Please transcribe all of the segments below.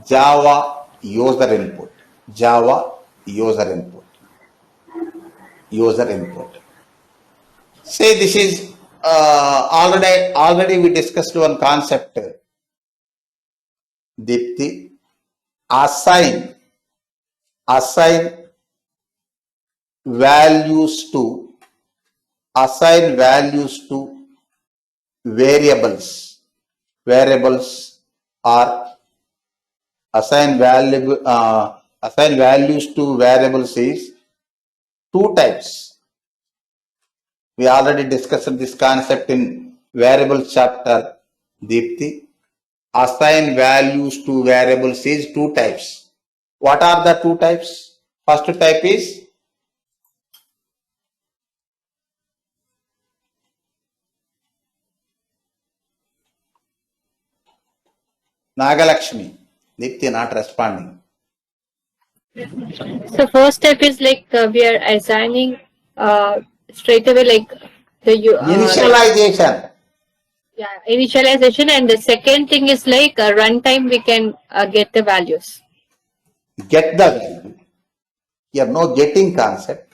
Java user input. Java user input. User input. Say this is already we discussed one concept. Dipti, assign values to variables. Variables are assign values to variables is two types. We already discussed this concept in variable chapter. Deepti, assign values to variables is two types. What are the two types? First type is Nagalakshmi. Deepti not responding. So first step is like we are assigning straight away like the Initialization. Initialization, and the second thing is like runtime. We can get the values. Get the value. Here no getting concept.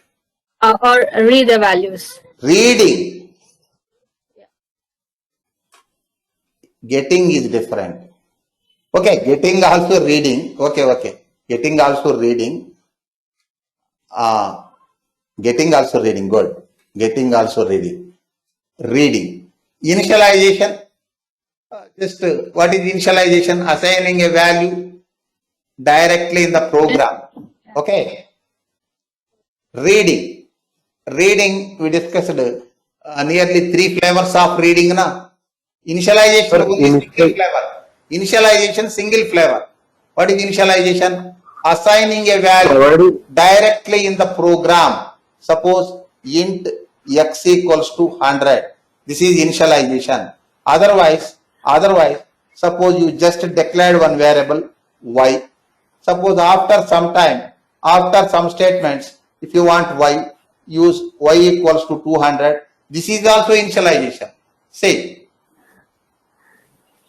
Or read the values. Reading. Getting is different. Okay, getting also reading. Okay. Getting also reading. Getting also reading. Good. Getting also reading. Reading. Initialization. Just what is initialization? Assigning a value directly in the program. Okay. Reading. Reading, we discussed nearly three flavors of reading. Na? Initialization only single flavor. Initialization single flavor. What is initialization? Assigning a value directly in the program. Suppose int x equals to 100. This is initialization. Otherwise, suppose you just declared one variable y. Suppose after some time, after some statements, if you want y, use y equals to 200. This is also initialization. Say,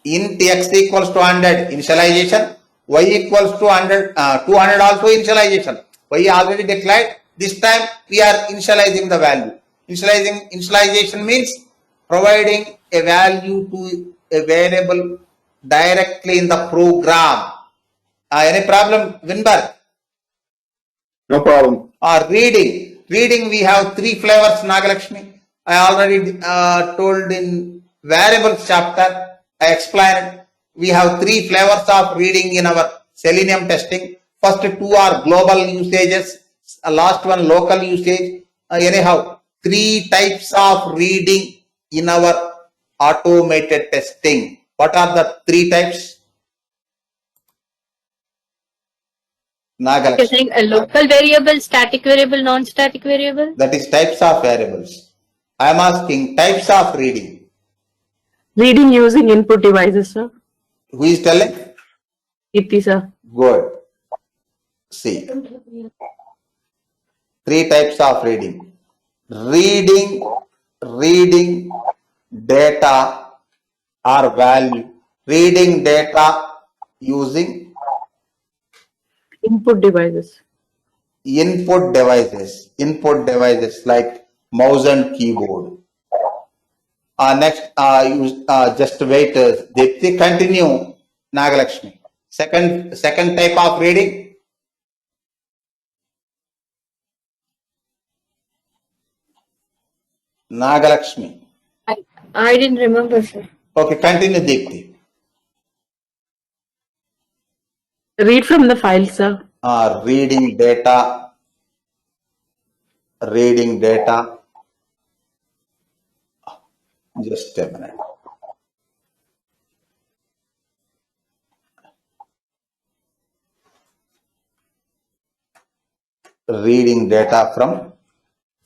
int x equals to 100, initialization, y equals to 100, 200 also initialization. Y already declared. This time we are initializing the value. Initialization means providing a value to a variable directly in the program. Any problem, Winberg? No problem. Reading. Reading, we have three flavors, Nagalakshmi. I already told in variables chapter, I explained. We have three flavors of reading in our Selenium testing. First two are global usages, last one local usage. Anyhow, three types of reading in our automated testing. What are the three types? Nagalakshmi. You're saying a local variable, static variable, non-static variable? That is types of variables. I am asking types of reading. Reading using input devices, sir. Who is telling? Iti, sir. Good. See. Three types of reading. Reading data or value. Reading data using Input devices. Input devices like mouse and keyboard. Next, just wait. Dipti, continue. Nagalakshmi. Second type of reading. Nagalakshmi. I didn't remember, sir. Okay, continue, Dipti. Read from the file, sir. Reading data. Just a minute. Reading data from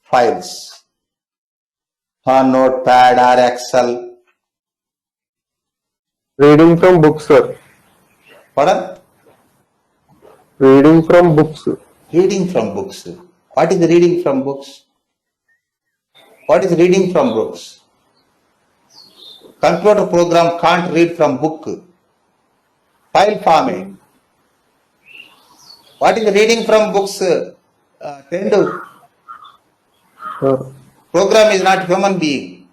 files. Notepad or Excel. Reading from books, sir. Pardon? Reading from books. Reading from books. What is reading from books? What is reading from books? Computer program can't read from book. File format. What is reading from books? Tendu. Sir. Program is not human being.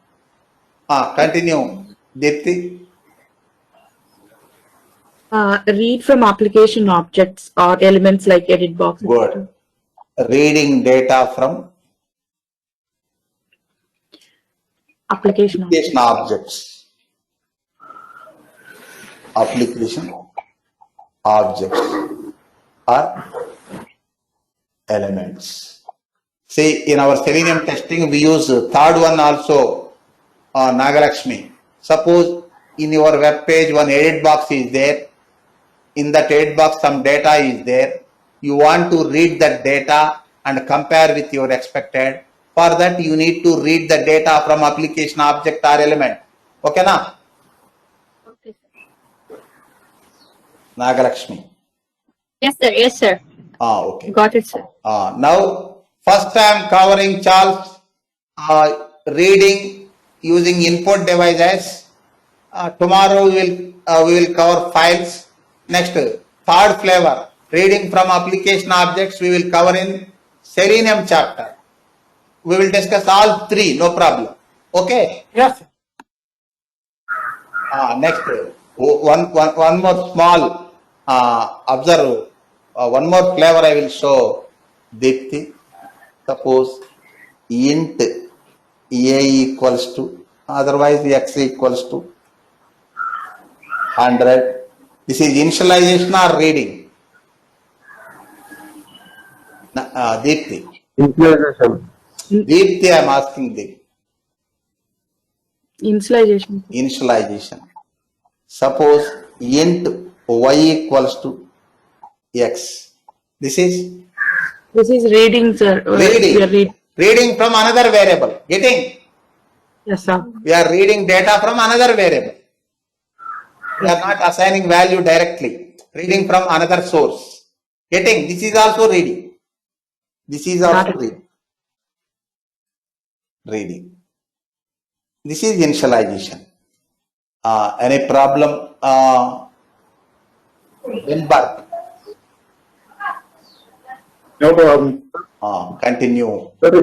Continue. Dipti. Read from application objects or elements like edit box. Good. Reading data from Application objects. application objects. Application objects or elements. See, in our Selenium testing, we use third one also, Nagalakshmi. Suppose in your web page one edit box is there. In that edit box some data is there. You want to read that data and compare with your expected. For that you need to read the data from application object or element. Okay na? Okay, sir. Nagalakshmi. Yes, sir. Yes, sir. Okay. Got it, sir. Now, first I am covering Charles reading using input devices. Tomorrow we will cover files. Next, third flavor, reading from application objects, we will cover in Selenium chapter. We will discuss all three, no problem. Okay. Yes, sir. Next, one more small observe. One more flavor I will show. Dipti. Suppose int a equals to, otherwise x equals to 100. This is initialization or reading? Dipti. Initialization. Dipti, I am asking thee. Initialization. Initialization. Suppose int y equals to x. This is This is reading, sir. reading. We are Reading from another variable. Getting? Yes, sir. We are reading data from another variable. We are not assigning value directly. Reading from another source. Getting? This is also reading. This is also Got it. reading. Reading. This is initialization. Any problem? Winberg. No problem. Continue. Sir,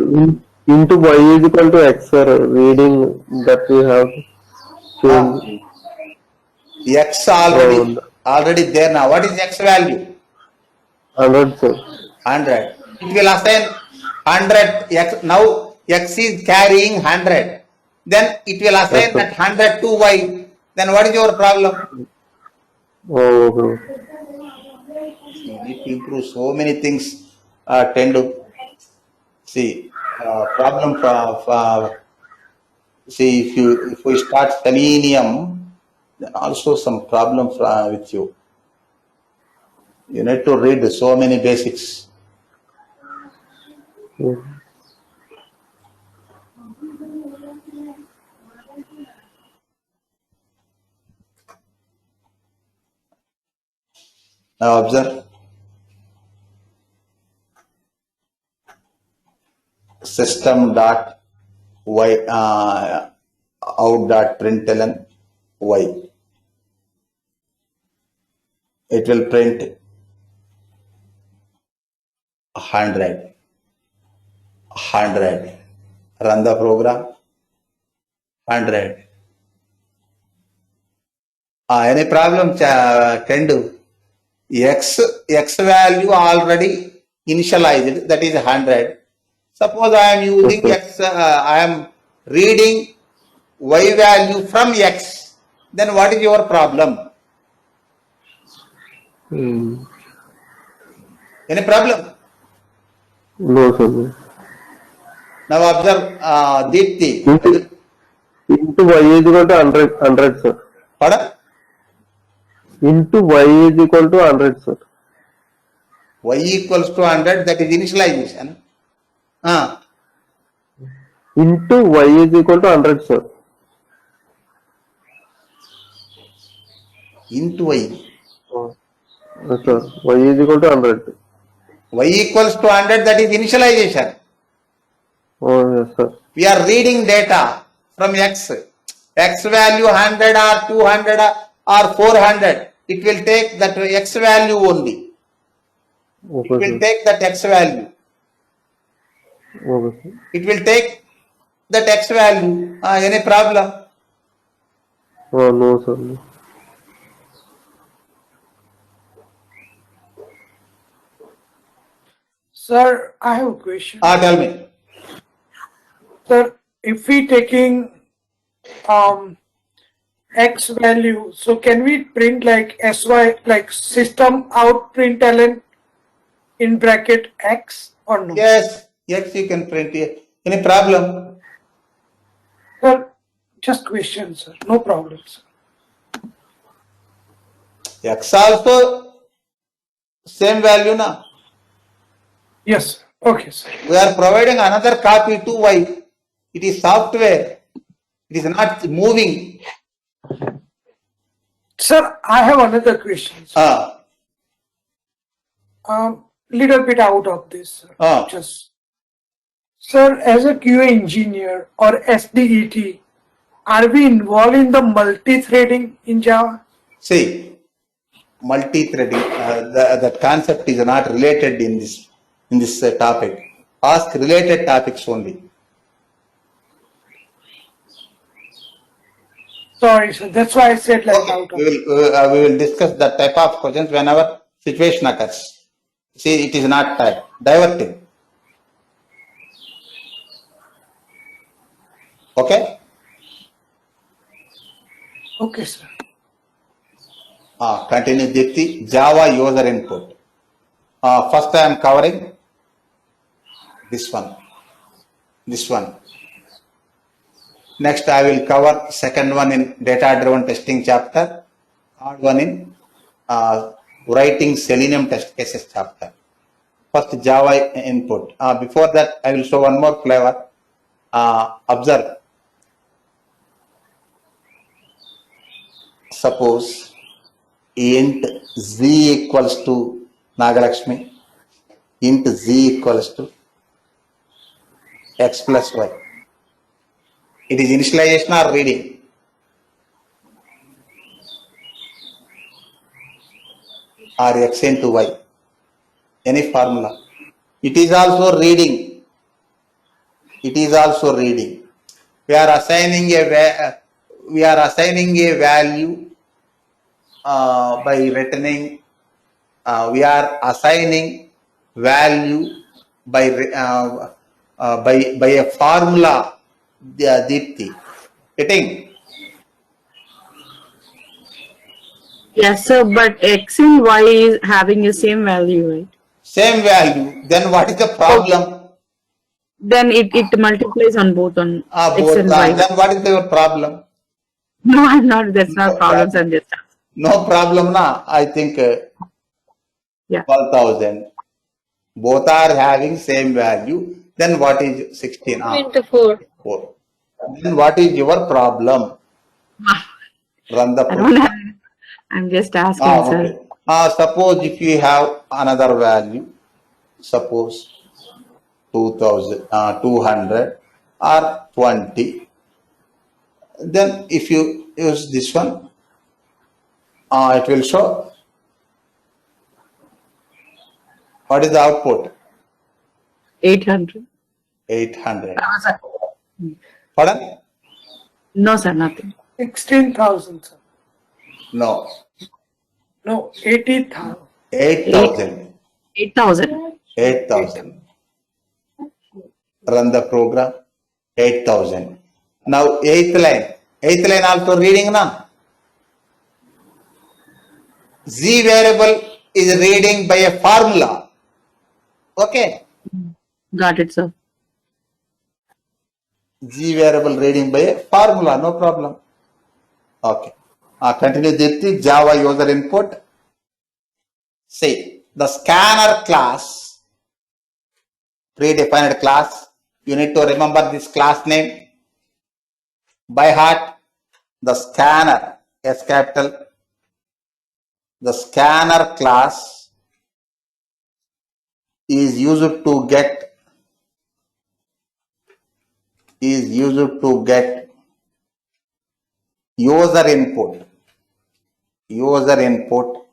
into y is equal to x, sir. Reading that we have changed. X already there now. What is x value? 100, sir. 100. It will assign 100. X, now x is carrying 100. Then it will assign Yes, sir. that 100 to y. Then what is your problem? Oh, okay. You need to improve so many things. Tend to see problem. See, if we start Selenium, then also some problem with you. You need to read so many basics. Yeah. Now observe. System dot y out dot println y. It will print 100. Run the program. 100. Any problem? Can do. X value already initialized, that is 100. Suppose I am using Okay. x, I am reading y value from x. Then what is your problem? Any problem? No, sir. Now observe Deepti. Into y is equal to 100, sir. Pardon? Into y is equal to 100, sir. Y equals to 100, that is initialization. Into y is equal to 100, sir. Into y. Yes, sir. Y is equal to 100. Y equals to 100, that is initialization. Oh, yes, sir. We are reading data from x. X value 100 or 200 or 400. It will take that x value only. Okay, It will sir. take the text value. Okay, sir. It will take the text value. Any problem? Oh, no, sir. No. Sir, I have a question. Tell me. Sir, if we taking x value, so can we print like sy like system out println in bracket x or no? Yes, you can print it. Any problem? Sir, just question, sir. No problem, sir. X also same value na. Yes, sir. Okay, sir. We are providing another copy to Y. It is software. It is not moving. Sir, I have another question. Sir. Little bit out of this, sir. Just, sir, as a QA engineer or SDET, are we involved in the multi-threading in Java? See, multi-threading. That concept is not related in this topic. Ask related topics only. Sorry, sir. That's why I said like out of. We will discuss that type of questions whenever situation occurs. See, it is not diverting. Okay? Okay, sir. Continue Dipti. Java user input. First I am covering this one. This one. Next I will cover second one in data driven testing chapter. Third one in writing Selenium test cases chapter. First Java input. Before that I will show one more flavor. Observe. Suppose int z equals to Nagalakshmi, int z equals to x plus y. It is initialization or reading? Or x into y. Any formula. It is also reading. It is also reading. We are assigning a value by returning. We are assigning value by a formula. Deepti. Getting? Yes, sir, but x and y is having the same value, right? Same value. Then what is the problem? Then it multiplies on both on x Both. and y. Then what is your problem? No, I'm not. That's not problems. I'm just asking. No problem, na. I think Yeah. 12,000. Both are having same value. Then what is 16? 24. 4. Then what is your problem? Run the I program. don't have. I'm just asking, sir. Okay. Suppose if you have another value, suppose 2,000, 200 or 20. Then if you use this one, it will show what is the output? 800. 800. Pardon? No, sir, nothing. 16,000, sir. No. No, 80,000. 8,000. 8,000. 8,000. Run the program. 8,000. Now eighth line. Eighth line also reading now. Z variable is reading by a formula. Okay. Got it, sir. Z variable reading by a formula. No problem. Okay. Continue Dipti. Java user input. Say the scanner class, predefined class. You need to remember this class name by heart. The scanner, S capital. The scanner class is used to get user input. User input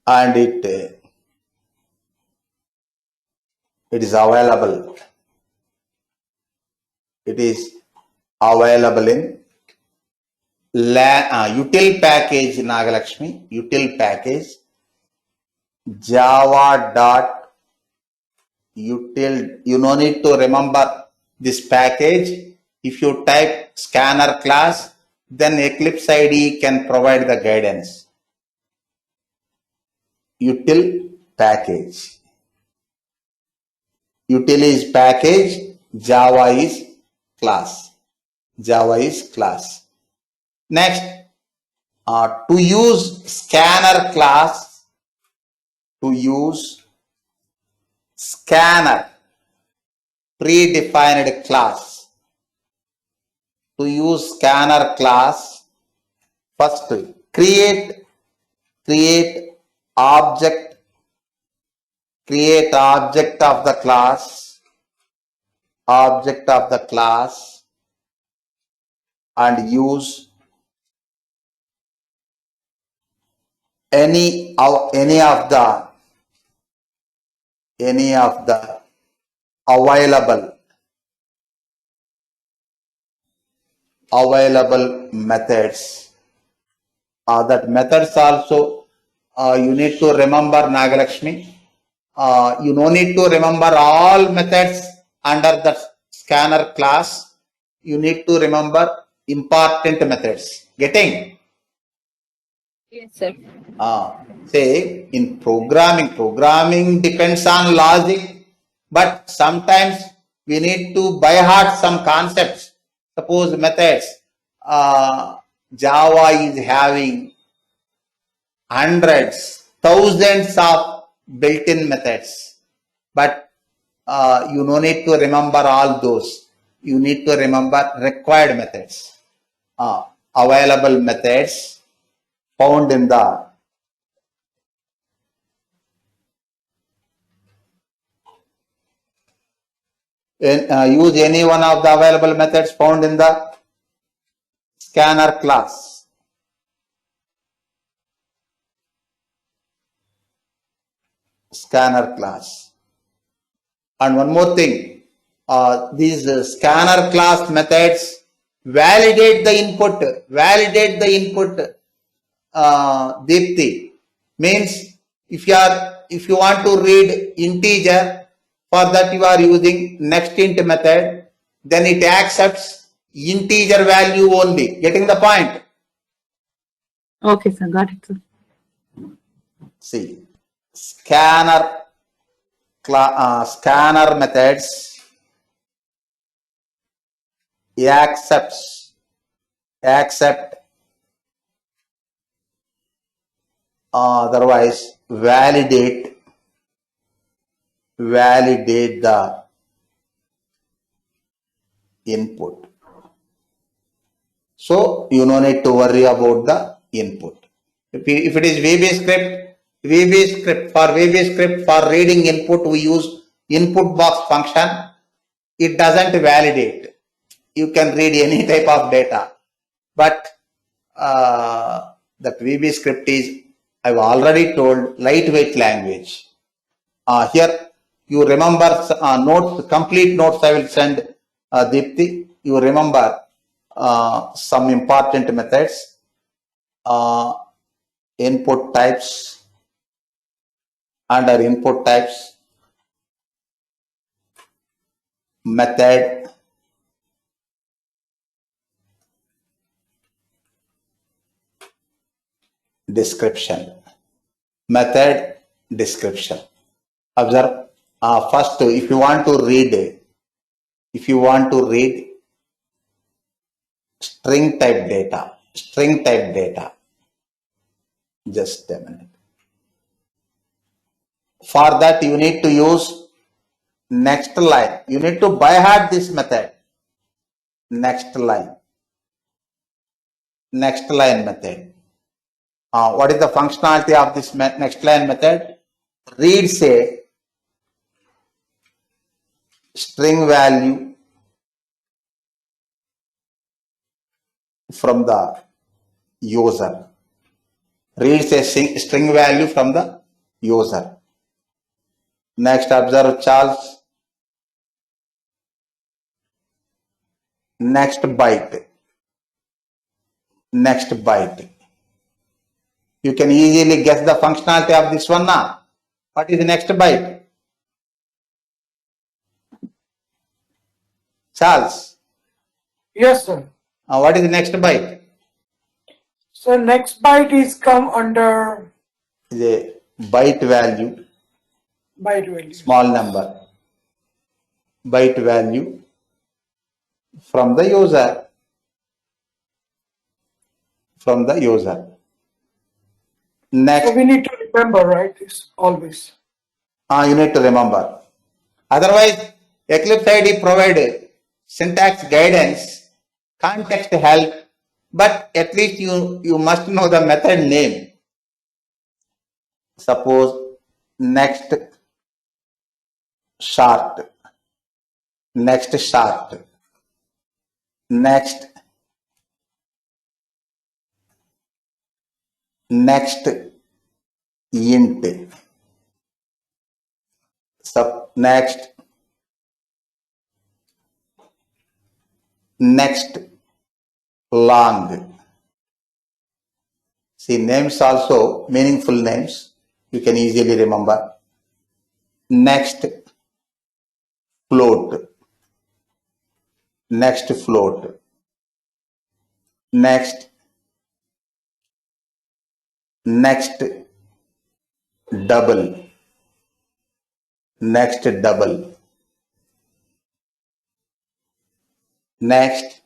and it is available. It is available in util package, Nagalakshmi, util package java.util. You no need to remember this package. If you type scanner class, then Eclipse IDE can provide the guidance. Util package. Util is package, Java is class. Java is class. Next, to use scanner class, to use scanner predefined class, to use scanner class, first create object of the class, and use any of the available methods. That methods also you need to remember, Nagalakshmi. You no need to remember all methods under the scanner class. You need to remember important methods. Getting? Yes, sir. Say in programming depends on logic, but sometimes we need to by heart some concepts. Suppose methods. Java is having hundreds, thousands of built-in methods, but you no need to remember all those. You need to remember required methods, available methods found in the use any one of the available methods found in the scanner class. Scanner class. And one more thing, these scanner class methods validate the input. Deepti, means if you want to read integer, for that you are using nextInt method, then it accepts integer value only. Getting the point? Okay, sir. Got it, sir. See, scanner methods accept otherwise validate the input. So you no need to worry about the input. If it is VB script for reading input, we use input box function. It doesn't validate. You can read any type of data, but that VB script is, I've already told, lightweight language. Here you remember notes, complete notes I will send, Deepti. You remember some important methods, input types. Under input types, method, description. Method, description. Observe, first, if you want to read string type data, just a minute. For that, you need to use next line. You need to by heart this method. Next line method. What is the functionality of this next line method? Reads a string value from the user. Reads a string value from the user. Next, observe Charles. Next byte. Next byte. You can easily guess the functionality of this one now. What is the next byte? Charles, Yes, sir. what is the next byte? So next byte is come under Is a byte value, byte value. small number. Byte value from the user. From the user. Next. So we need to remember, right? This always. You need to remember. Otherwise, Eclipse IDE provide syntax guidance, context help, but at least you must know the method name. Suppose next short, next short, next int, next long. See, names also meaningful names. You can easily remember. Next float. Next float. Next double. Next double. Next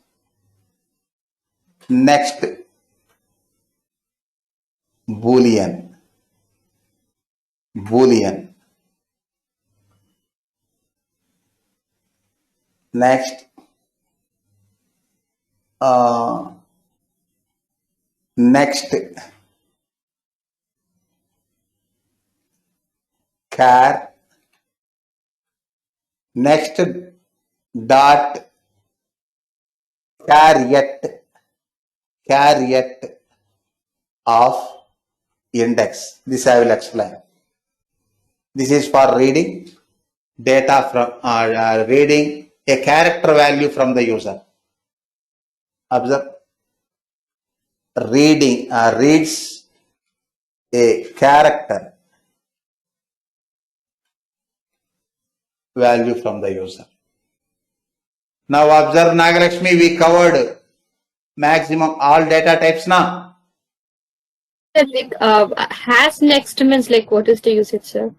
Boolean. Next char. Next dot chariot of index. This I will explain. This is for reading data from reading a character value from the user. Observe. Reads a character value from the user. Now observe, Nagalakshmi, we covered maximum all data types now. Like, has next means like what is the usage, sir?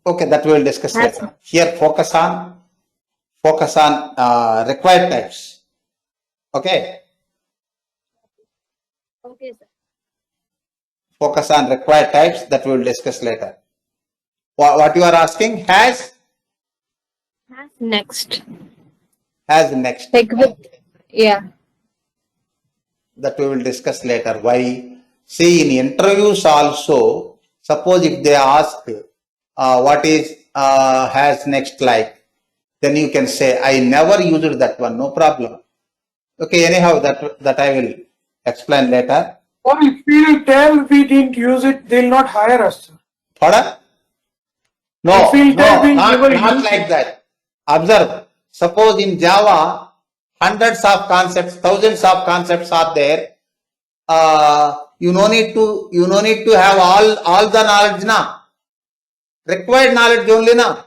Okay, that we will discuss Has- later. Here focus on required types. Okay, Okay, sir. focus on required types, that we will discuss later. What you are asking? Has Next. next. Like with, yeah. That we will discuss later. Why? See, in interviews also, suppose if they ask what is has next like, then you can say, I never used that one, no problem. Okay, anyhow, that I will explain later. Or if we'll tell we didn't use it, they'll not hire us, sir. Pardon? No, If we'll tell we not never used like that. Observe, suppose in Java, hundreds of concepts, thousands of concepts are there. You no need to have all the knowledge now. Required knowledge only now.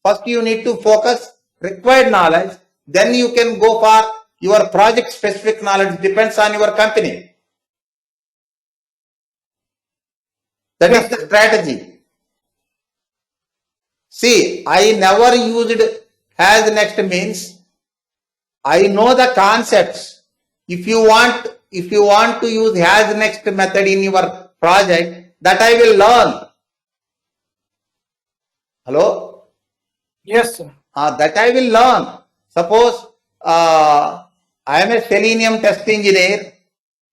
First you need to focus required knowledge, then you can go for your project specific knowledge, depends on your company. That is the strategy. See, I never used has next means I know the concepts. If you want to use has next method in your project, that I will learn. Hello? Yes, sir. That I will learn. Suppose I am a Selenium test engineer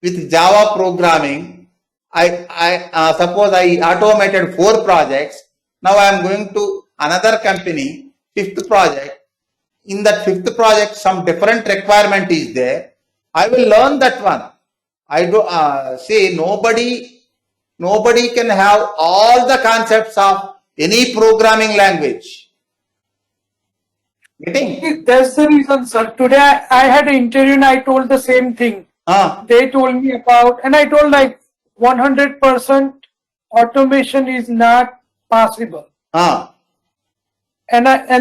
with Java programming. I suppose I automated 4 projects. Now I am going to another company, 5th project. In that 5th project, some different requirement is there. I will learn that one. I do see nobody nobody can have all the concepts of any programming language. Getting? That's the reason, sir. Today I had an interview and I told the same thing. They told me about, and I told like 100% automation is not possible. And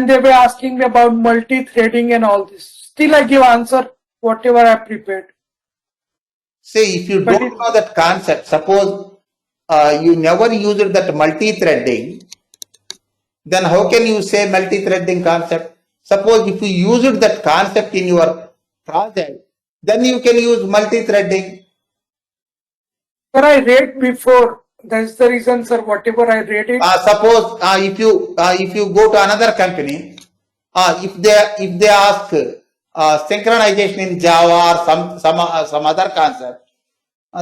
they were asking me about multi-threading and all this. Still I give answer whatever I prepared. See, if you But don't know that concept, suppose you never used that multi-threading, then how can you say multi-threading concept? Suppose if you used that concept in your project, then you can use multi-threading. Sir, I read before. That's the reason, sir. Whatever I read it. Suppose if you go to another company, if they ask synchronization in Java or some other concept,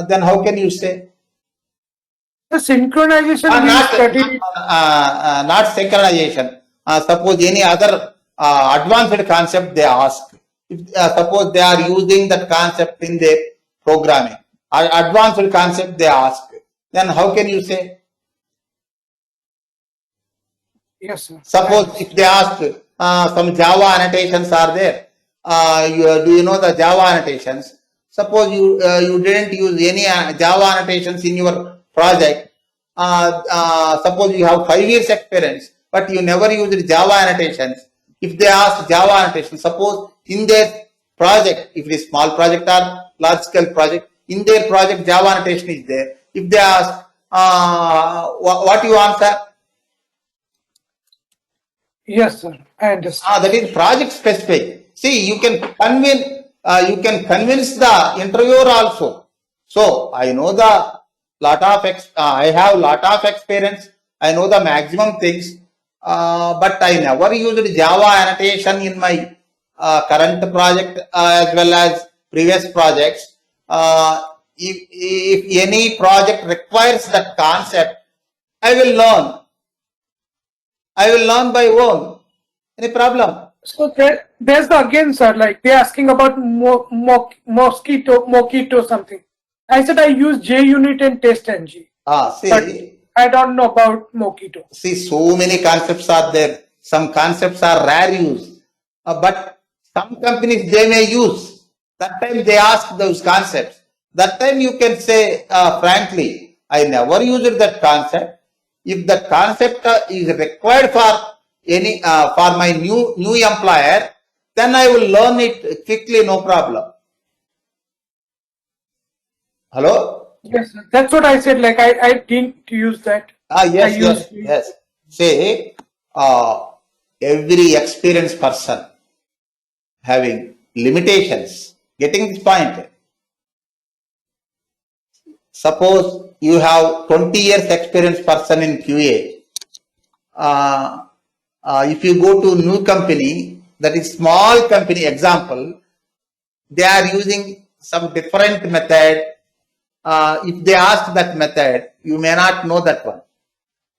then how can you say? The synchronization we studied. Not synchronization. Suppose any other advanced concept they ask. If, suppose they are using that concept in their programming, advanced concept they ask, then how can you say? Yes, sir. Suppose if they ask some Java annotations are there, do you know the Java annotations? Suppose you didn't use any Java annotations in your project. Suppose you have 5 years experience, but you never used Java annotations. If they ask Java annotations, suppose in their project, if it is small project or large scale project, in their project Java annotation is there. If they ask, what you answer? Yes, sir. I understand. That is project specific. See, you can convince the interviewer also. So I know the I have lot of experience. I know the maximum things, but I never used Java annotation in my current project as well as previous projects. If any project requires that concept, I will learn. I will learn by own. Any problem? So there's the again, sir. Like they're asking about Mockito something. I said I use JUnit and TestNG. See. But I don't know about Mockito. See, so many concepts are there. Some concepts are rare use, but some companies they may use. That time they ask those concepts. That time you can say frankly, I never used that concept. If the concept is required for any for my new employer, then I will learn it quickly, no problem. Hello? Yes, sir. That's what I said. Like I didn't use that. Yes. Say, every experienced person having limitations. Getting this point. Suppose you have 20 years experienced person in QA. If you go to new company, that is small company example, they are using some different method. If they ask that method, you may not know that one.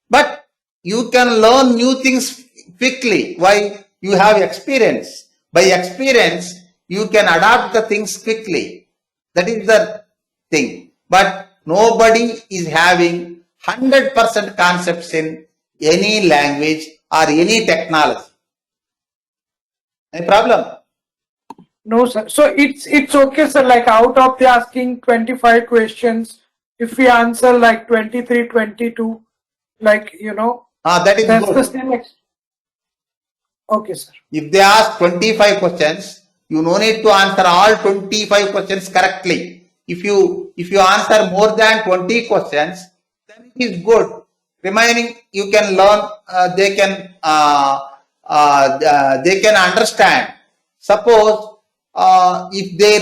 But you can learn new things quickly. Why? You have experience. By experience, you can adapt the things quickly. That is the thing. But nobody is having 100% concepts in any language or any technology. Any problem? No, sir. So it's okay, sir. Like out of the asking 25 questions, if we answer like 23, 22, like that is that's good. the same. Okay, sir. If they ask 25 questions, you no need to answer all 25 questions correctly. If you answer more than 20 questions, then it is good. Remaining, you can learn. They can understand. Suppose if their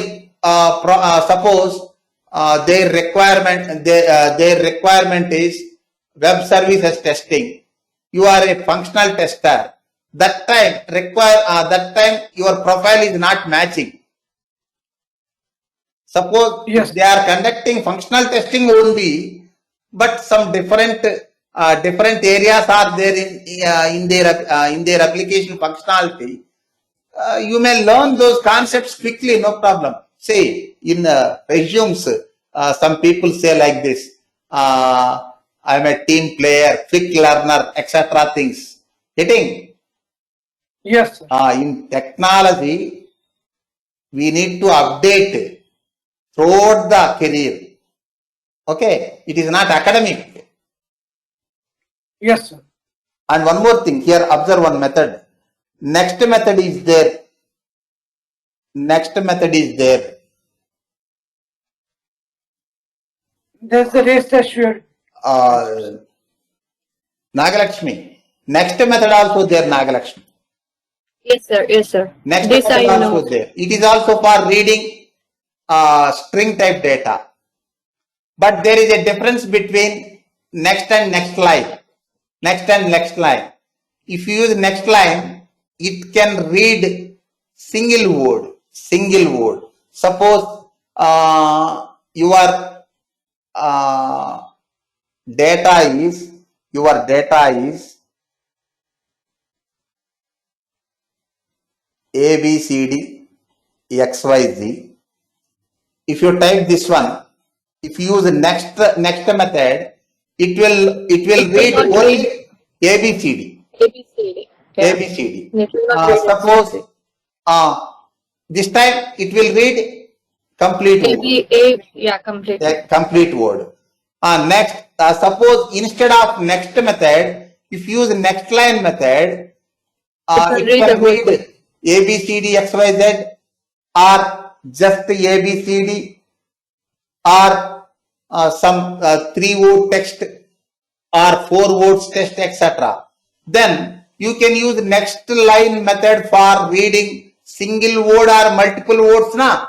requirement is web services testing. You are a functional tester. That time your profile is not matching. Suppose Yes. they are conducting functional testing only, but some different areas are there in their application functionality. You may learn those concepts quickly, no problem. Say in resumes, some people say like this: I'm a team player, quick learner, etc. things. Getting? Yes, sir. In technology, we need to update throughout the career. Okay, it is not academic. Yes, sir. And one more thing here, observe one method. Next method is there. Next method is there. There's the rest assured. Nagalakshmi. Next method also there, Nagalakshmi. Yes, sir. Yes, sir. Next This I method also know. there. It is also for reading string type data. But there is a difference between next and next line. Next and next line. If you use next line, it can read single word. Single word. Suppose your data is A, B, C, D, X, Y, Z. If you type this one, if you use the next method, it will read not only A, B, C, D. ABCD. A, B, C, D. It will not read Suppose this time it will read complete word. complete. A complete word. Next, suppose instead of next method, if you use next line method, can it read can the whole read A, B, C, D, X, Y, Z, or just A, B, C, D, or some 3-word text or 4 words text, etc. Then you can use next line method for reading single word or multiple words, na?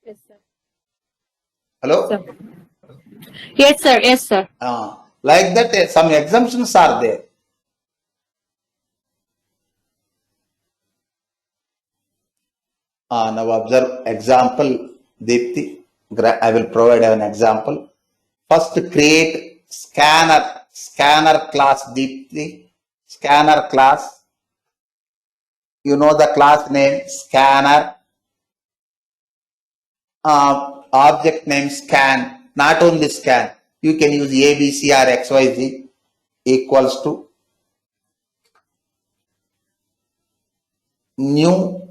Yes, sir. Hello? Sir. Yes, sir. Yes, sir. Like that, some exemptions are there. Now observe example, Deepti. I will provide an example. First, create scanner class, Deepti. Scanner class. You know the class name, scanner. Object name, scan. Not only scan. You can use A, B, C, or X, Y, Z equals to new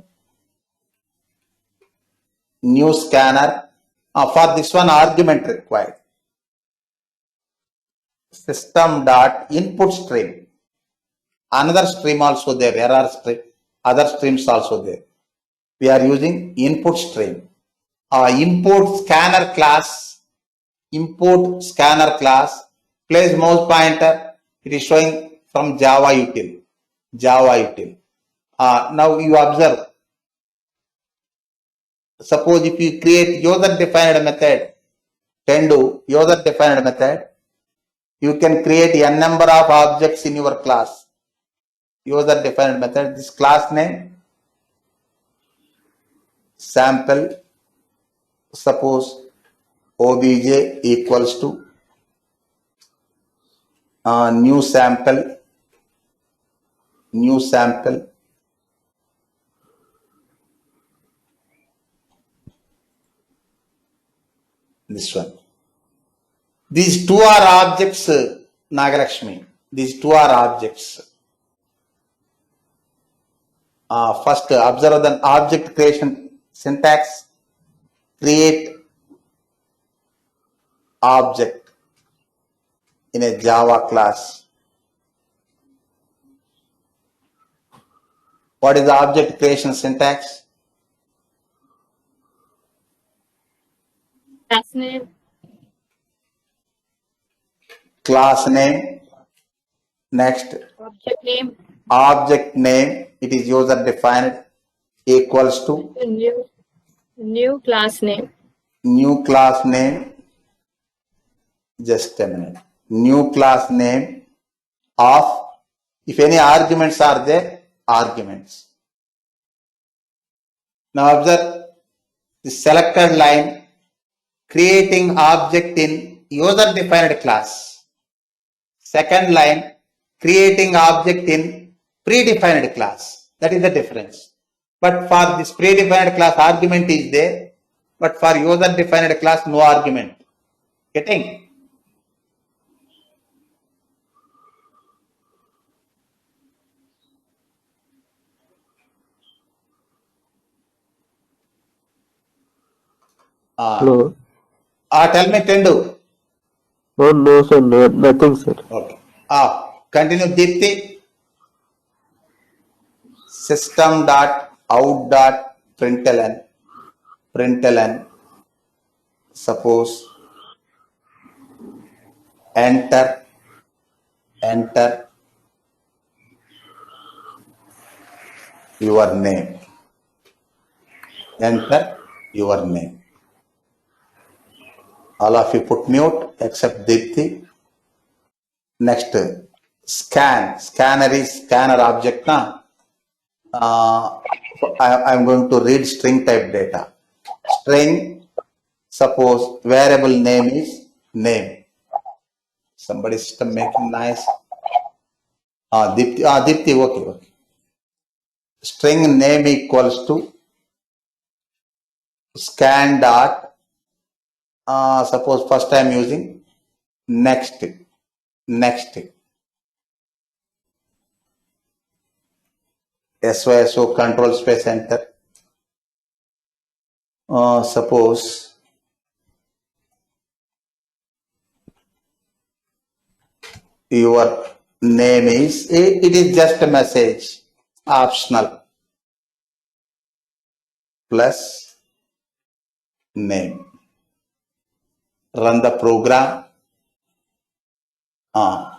scanner. For this one, argument required. System dot input stream. Another stream also there, error stream. Other streams also there. We are using input stream. Import scanner class. Import scanner class. Place mouse pointer. It is showing from Java util. Java util. Now you observe. Suppose if you create user-defined method, user-defined method, you can create n number of objects in your class. User-defined method. This class name, sample, suppose obj equals to new sample. This one. These two are objects, Nagalakshmi. These two are objects. First, observe the object creation syntax. Create object in a Java class. What is the object creation syntax? Class name. Class name. Next, object name. It is user defined equals to New class name. New class name. Just a minute. New class name of, if any arguments are there, arguments. Now observe the selected line, creating object in user defined class. Second line, creating object in predefined class. That is the difference. But for this predefined class, argument is there, but for user defined class, no argument. Getting? No. Tell me 10 do. Oh, no, sir. No, nothing, sir. Okay. Continue Deepthi. System dot out dot println. Suppose enter your name. Enter your name. All of you put mute except Deepthi. Next, scan. Scanner is scanner object. I'm going to read string type data. String, suppose variable name is name. Somebody system making noise. Deepthi, okay. String name equals to scan dot, suppose first I am using next. SYSO control space enter. Suppose your name is, it is just a message, optional, plus name. Run the program.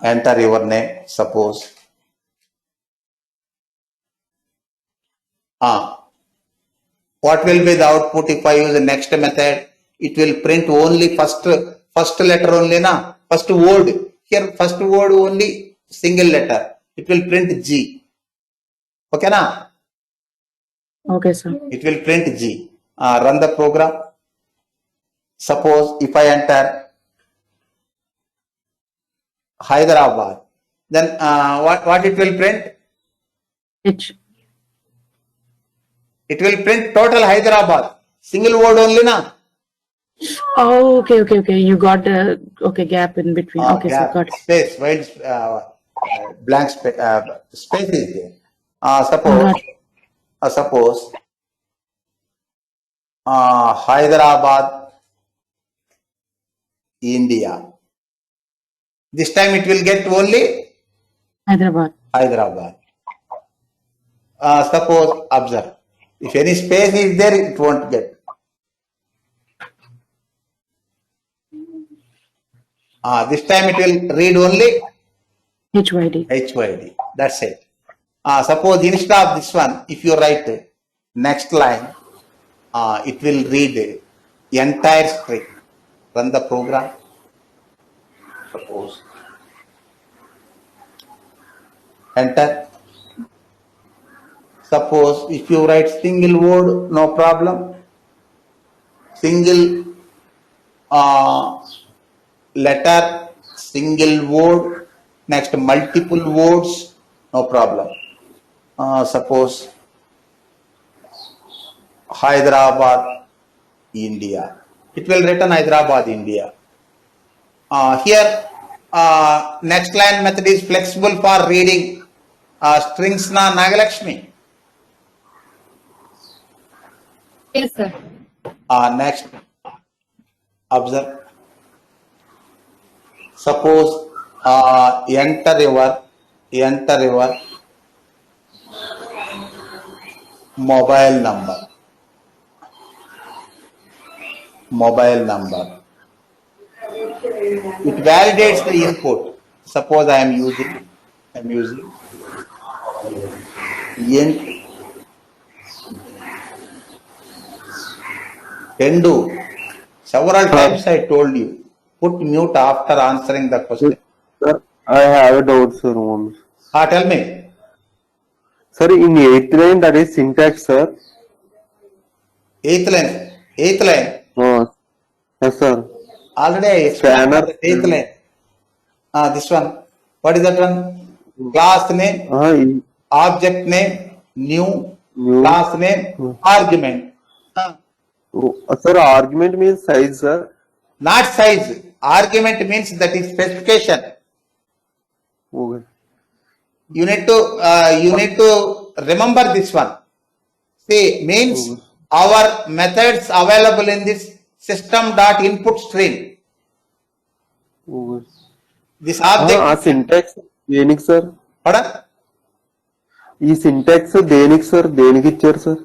Enter your name, suppose. What will be the output if I use the next method? It will print only first letter only, first word. Here first word only single letter. It will print G. Okay na? Okay, sir. It will print G. Run the program. Suppose if I enter Hyderabad, then what it will print? H. It will print total Hyderabad. Single word only na? Oh, okay. You got the gap in between. Okay, sir, got it. Space, white, blank space is there. Suppose Hyderabad, India. This time it will get only Hyderabad. Suppose observe. If any space is there, it won't get. This time it will read only HYD. That's it. Suppose instead of this one, if you write next line, it will read entire string. Run the program. Suppose. Enter. Suppose if you write single word, no problem. Single letter, single word, next multiple words, no problem. Suppose Hyderabad, India. It will return Hyderabad, India. Here, next line method is flexible for reading strings na Nagalakshmi. Yes, sir. Next, observe. Suppose enter your mobile number. It validates the input. Suppose I am using int Tendu. Several times I told you, put mute after answering the question. Sir, I have a doubt, sir. Once. Tell me. Sir, in 8th line, that is syntax, sir. 8th line. Oh, yes, sir. Already I explained the 8th line. This one. What is that one? Class name, object name, new. Class name, argument. Sir, argument means size, sir. Not size. Argument means that is specification. Okay. You need to remember this one. See, means our methods available in this system dot input stream. Okay. This object. ఆ syntax దేనికి sir? Pardon? ఈ syntax దేనికి sir? దేనికి ఇచ్చారు sir?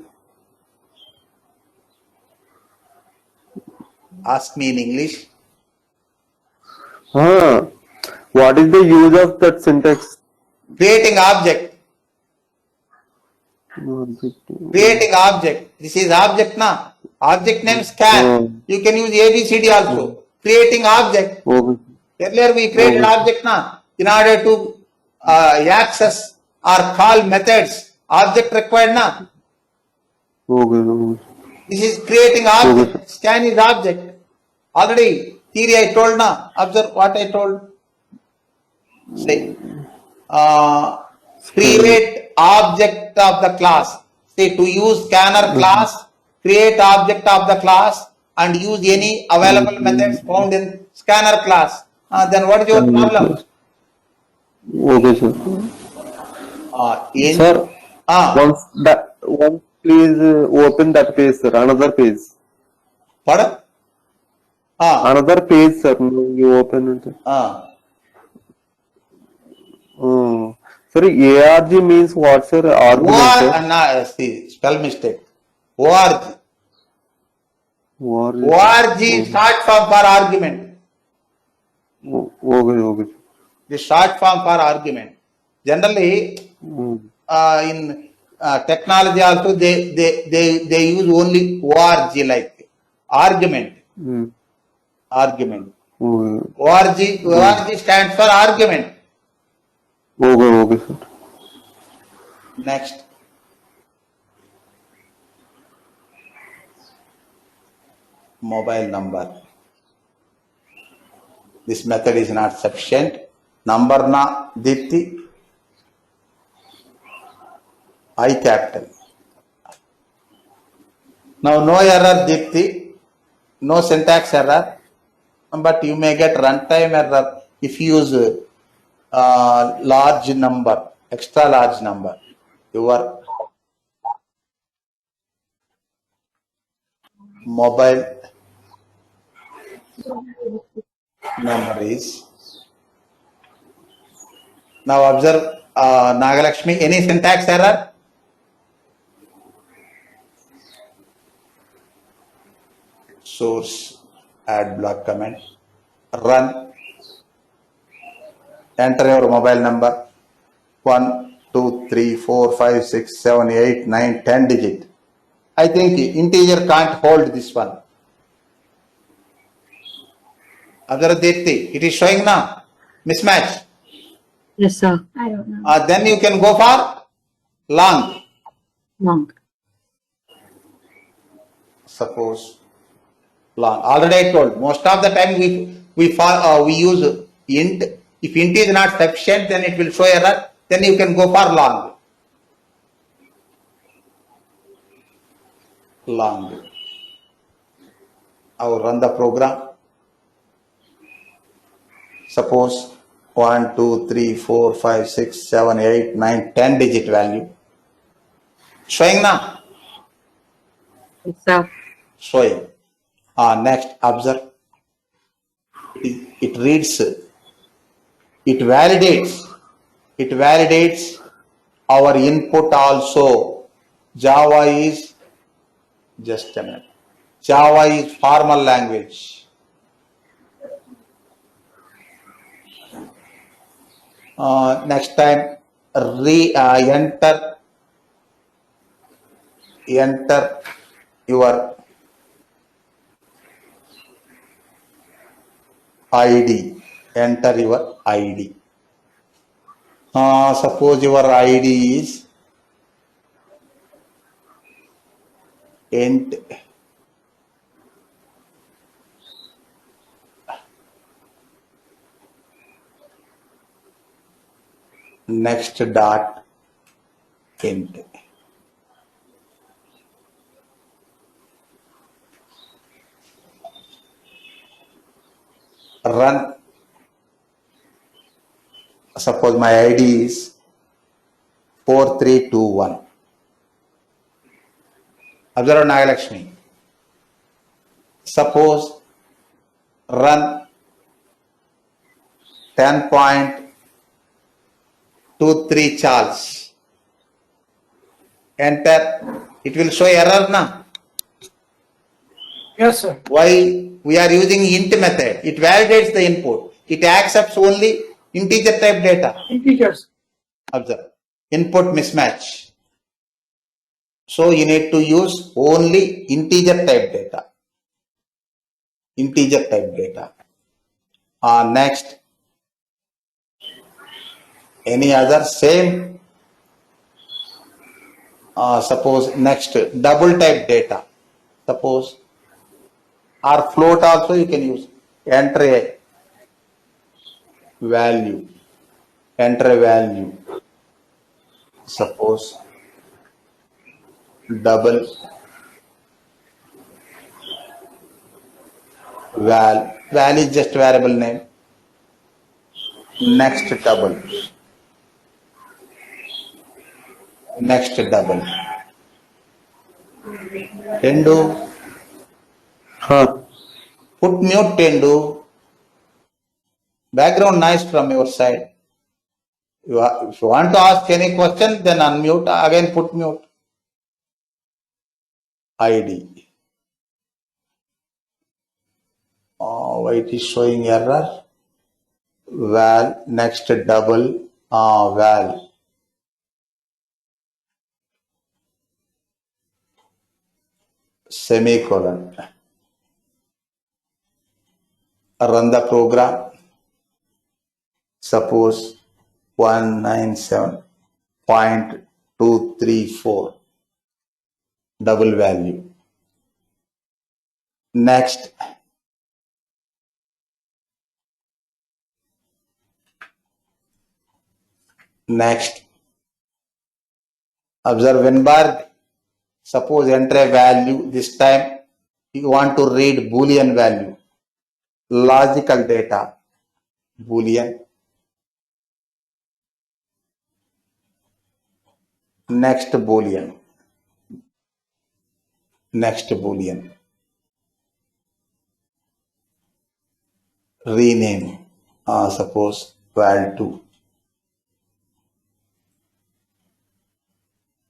Ask me in English. What is the use of that syntax? Creating object. Creating object. This is object na. Object name scan. You can use ABCD also. Creating object. Okay. Earlier we created object na. In order to access or call methods. Object required na. Okay. This is creating object. Scan is object. Already theory I told na. Observe what I told. Say. Create object of the class. Say to use scanner class, create object of the class and use any available methods found in scanner class. Then what is your problem? Okay sir. In, sir once please open that page sir, another page. Pardon? Another page sir, you open it. Sir, ARG means what sir? Argument sir? See, spell mistake. ORG. ORG. ORG short form for argument. Okay. The short form for argument. Generally, in technology also they use only ORG like argument. Argument. ORG stands for argument. Okay sir. Next. Mobile number. This method is not sufficient. Number na Dipti. I capital. Now no error Dipti. No syntax error. But you may get runtime error if you use large number, extra large number. Your mobile number is. Now observe Nagalakshmi, any syntax error? Source, add block comment, run. Enter your mobile number 1, 2, 3, 4, 5, 6, 7, 8, 9, 10 digit. I think integer can't hold this one. Other Dipti, it is showing now mismatch. Yes sir. I don't know. Then you can go for long. Long. Suppose long. Already I told. Most of the time we use int. If int is not sufficient, then it will show error. Then you can go for long. Long. I will run the program. Suppose 1, 2, 3, 4, 5, 6, 7, 8, 9, 10 digit value. Showing now. Yes sir. Showing. Next, observe. It reads. It validates our input also. Java is, just a minute. Java is formal language. Next time, enter your ID. Enter your ID. Suppose your ID is int next dot int. Run. Suppose my ID is 4321. Observe Nagalakshmi. suppose run 10.23 Charles. Enter. It will show error na. Yes, sir. Why we are using int method? It validates the input. It accepts only integer type data. Integers. Observe. Input mismatch. So you need to use only integer type data. Integer type data. Next. Any other same? Suppose next double type data. Suppose or float also you can use. Enter a value. Enter a value. Suppose double val is just variable name. Next double. Next double. Tendu. Huh. Put mute Tendu. Background noise from your side. If you want to ask any question, then unmute. Again put mute. ID. Why it is showing error? Val. Next double. Val. Semicolon. Run the program. Suppose 197.234 double value. Next. Next. Observe when bar. Suppose enter a value. This time you want to read Boolean value. Logical data. Boolean. Next Boolean. Next Boolean. Rename. Suppose val2.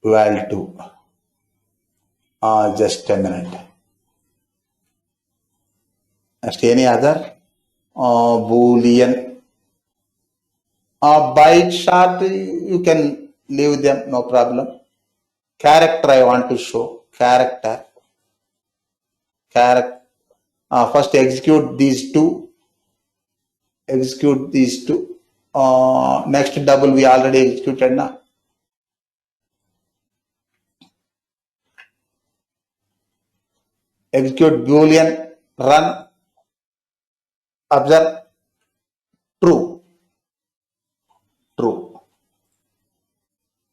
Val2. Just a minute. Next, any other? Boolean. Byte chart, you can leave them, no problem. Character I want to show. Character. First execute these two. Execute these two. Next double we already executed now. Execute Boolean, run, observe, true, true.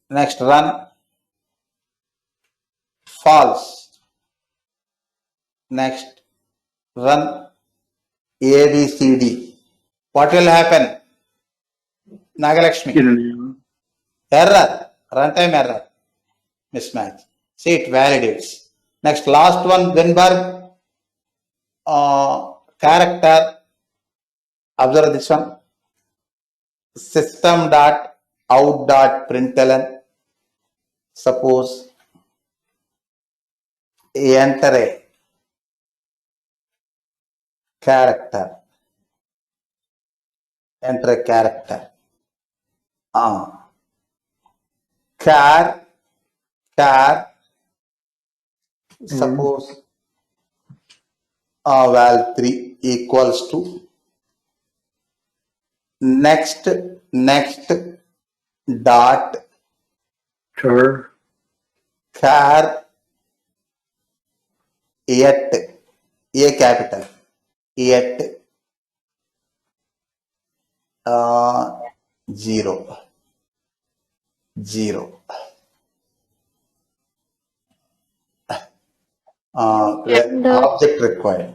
Next run, false. Next run, ABCD. What will happen? Nagalakshmi. Error, runtime error, mismatch. See, it validates. Next, last one, Winberg character. Observe this one. System.out.println. Suppose enter a character. Enter a character. Char. Suppose val3 equals to next dot Sure. char yet a capital yet 0 And, object required.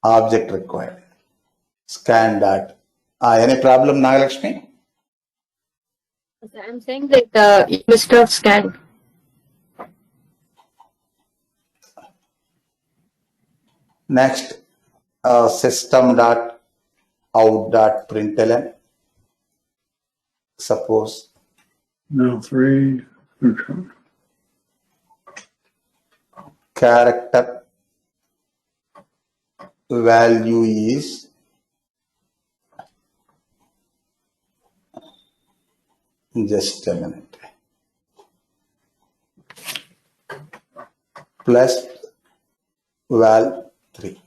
Object required. Scan dot. Any problem, Nagalakshmi? I'm saying that you must have scanned. Next, system.out.println. Suppose Now 3. Okay. character value is just a minute plus val 3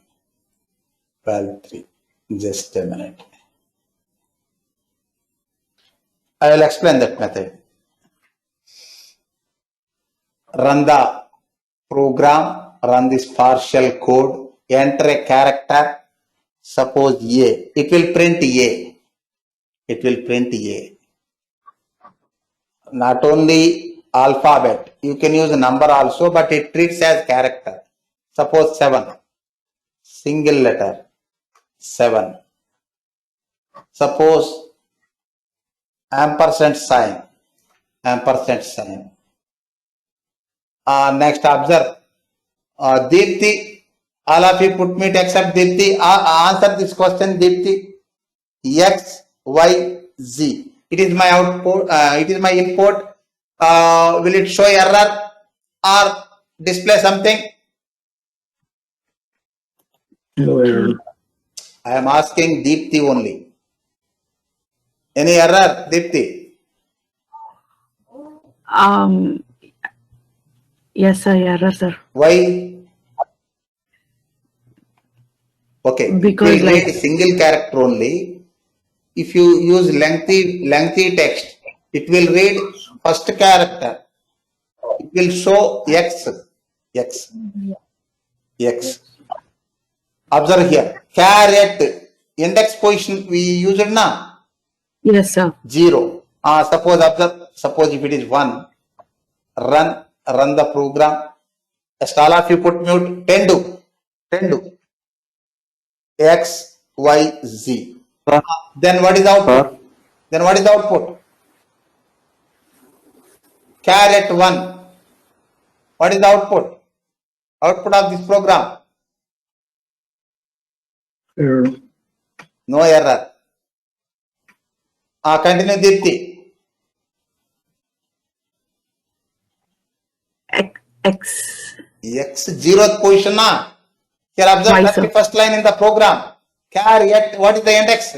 just a minute. I will explain that method. Run the program, run this partial code, enter a character, suppose A, it will print A. It will print A. Not only alphabet, you can use number also, but it treats as character. Suppose 7, single letter, 7. Suppose ampersand sign. Next, observe. Deepthi, all of you put mute except Deepthi. Answer this question, Deepthi. X, Y, Z. It is my output. It is my input. Will it show error or display something? No error. I am asking Deepthi only. Any error, Deepthi? Yes, sir. Error, sir. Why? Okay. Because it will read single character only. If you use lengthy text, it will read first character. It will show X. Observe here. Caret index position we use it now. Yes, sir. 0. Suppose observe. Suppose if it is 1, run the program. Just all of you put mute. 10 do. X, Y, Z. Then what is output? Caret 1. What is the output? Output of this program? Error. No error. Continue, Deepthi. X. X, 0th position. Here observe Why, that's the sir? first line in the program. Caret, what is the index?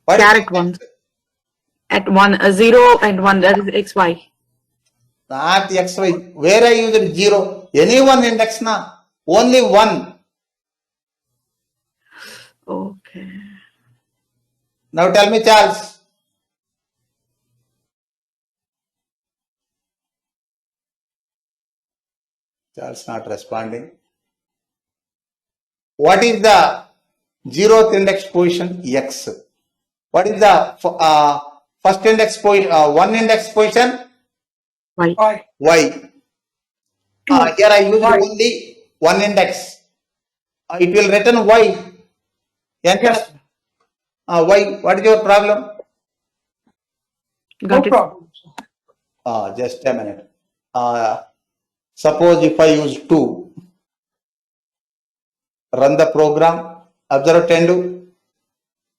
What is Caret the 1. index? At 1, 0 and 1, that is XY. Not XY. Where I used 0? Any one index na? Only 1. Okay. Now tell me, Charles. Charles not responding. What is the 0th index position? X. What is the first index position? 1 index position? Y. Y. Y. Here I use Y. only 1 index. It will return Y. Enter. Yes. Y. What is your problem? No Got it. problem. Just a minute. Suppose if I use 2, run the program, observe 10 do,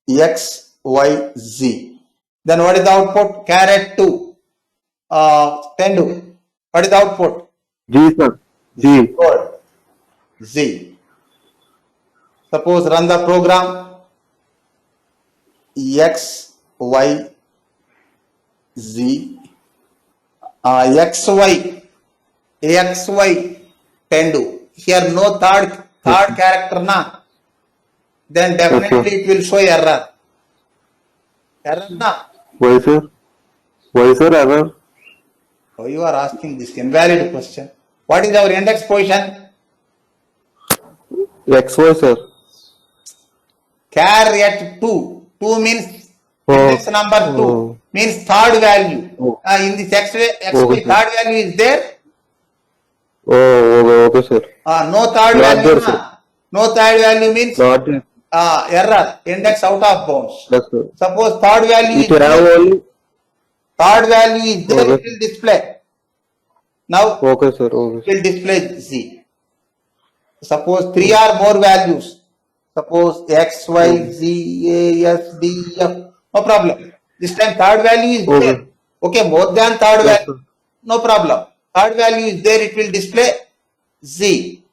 X, Y, Z. Then what is the output? Caret 2, 10 do. What is the output? G, sir. G. Good. Z. Suppose run the program, X, Y, Z, XY, 10 do. Here no third character na. Then definitely it will show error. Error na. Why, sir? Why, sir? Error. Oh, you are asking this invalid question. What is our index position? XY, sir. Caret 2. 2 means Oh. index number 2 Oh. means third value. Oh. In this XY, Okay. third value is there. Oh, okay, sir. No third Not value. there, sir. No third value means Not it. error. Index out of bounds. Yes, sir. Suppose third value is It have there. only. Third value is there. Okay. It will display. Now Okay, sir. Okay. it will display Z. Suppose 3 or more values. Suppose X, Y, Z, A, S, D, F. No problem. This time third value is there. Okay. Okay, more than third Yes, value. sir. No problem. Third value is there, it will display Z.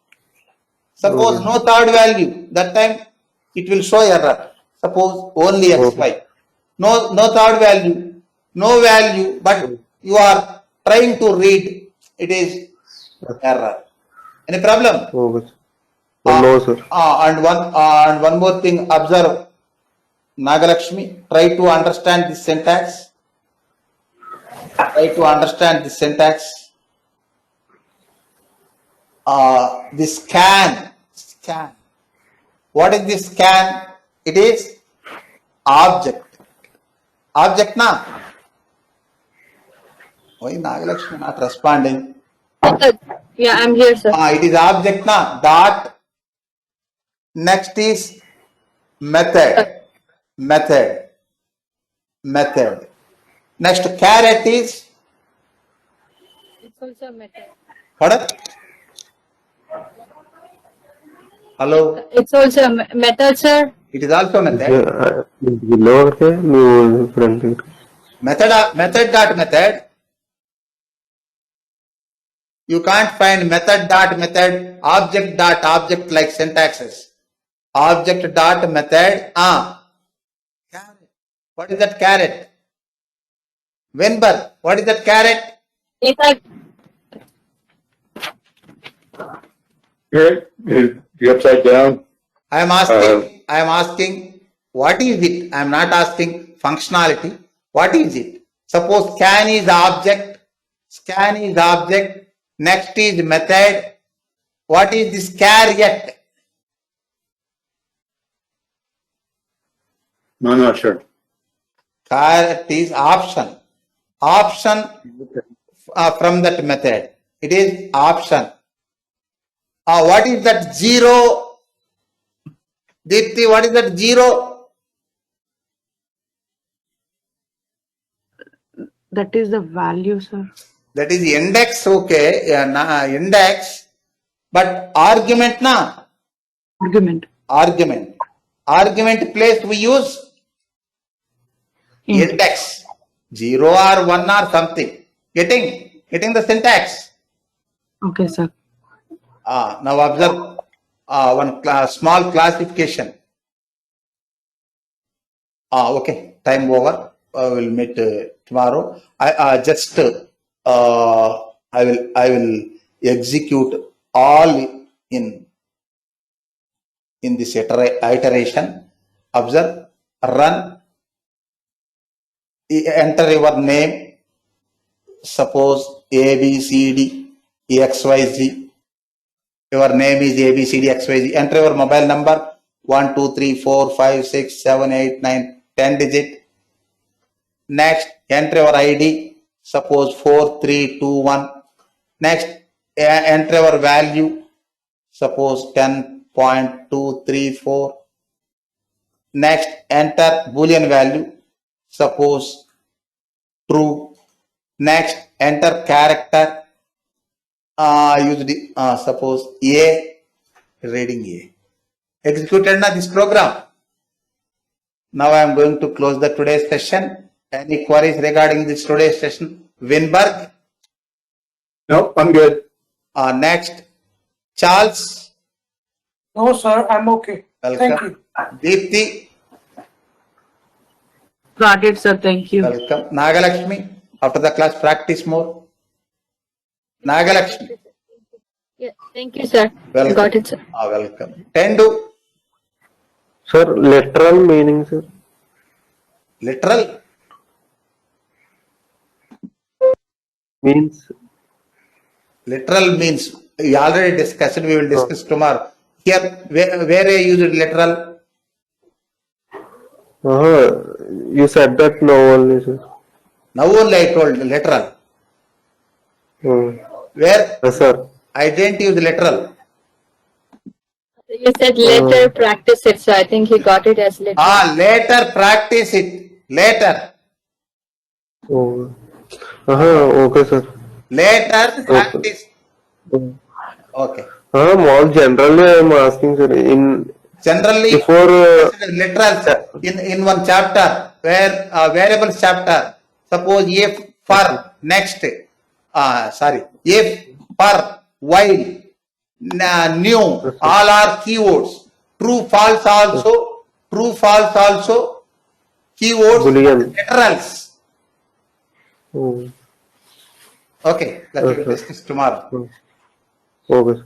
Suppose Okay. no third value, that time it will show error. Suppose only XY. No third value, no value, but you are trying to read, it is error. Any problem? Okay. No, sir. And one more thing, observe, Nagalakshmi, try to understand this syntax. Try to understand this syntax. This scan. What is this scan? It is object. Object na? Why Nagalakshmi not responding? Yeah, I'm here, sir. It is object na? Dot. Next is method. Next caret is It's also a method. what? Hello. It's also a method, sir. It is also method. Below new front. Method dot method. You can't find method dot method, object dot object like syntaxes. Object dot method. Caret. What is that caret? Wenberg. What is that caret? It's like Here, the upside down. I am asking, what is it? I am not asking functionality. What is it? Suppose scan is object. Next is method. What is this caret? I'm not sure. Caret is option. Option from that method. It is option. What is that zero? Dipti, what is that zero? That is the value, sir. That is index, okay, index, but argument na? Argument. Argument place we use Int. index, 0 or 1 or something. Getting the syntax. Okay, sir. Now observe one small classification. Okay, time over. We'll meet tomorrow. I will execute all in this iteration. Observe, run, enter your name. Suppose A, B, C, D, E, X, Y, Z. Your name is A, B, C, D, X, Y, Z. Enter your mobile number 1, 2, 3, 4, 5, 6, 7, 8, 9, 10 digit. Next, enter your ID. Suppose 4, 3, 2, 1. Next, enter your value. Suppose 10.234. Next, enter Boolean value. Suppose true. Next, enter character. Use the suppose A, reading A. Executed na this program. Now I am going to close the today's session. Any queries regarding this today's session? Winberg. Nope, I'm good. Next, Charles. No, sir, I'm okay. Welcome. Thank you. Deepthi. Got it, sir. Thank you. Welcome. Nagalakshmi. After the class, practice more. Nagalakshmi. yeah, thank you, sir. Welcome. Got it, sir. Welcome. Tendu. Sir, literal meaning, sir. Literal. Means. Literal means we already discussed. We will discuss tomorrow. Here, where I used literal. You said that now only, sir. Now only I told literal. Where Yes, sir. I didn't use literal. You said later practice it, so I think he got it as later. Later practice it. Later. Okay, sir. Later, practice. Okay. More generally, I am asking, sir, in Generally, before literals in one chapter where variables chapter. Suppose if for next, if for while new, all are keywords. True false also keywords. Boolean. Literals. Hmm. Okay, that we will Okay. discuss tomorrow. Okay, sir.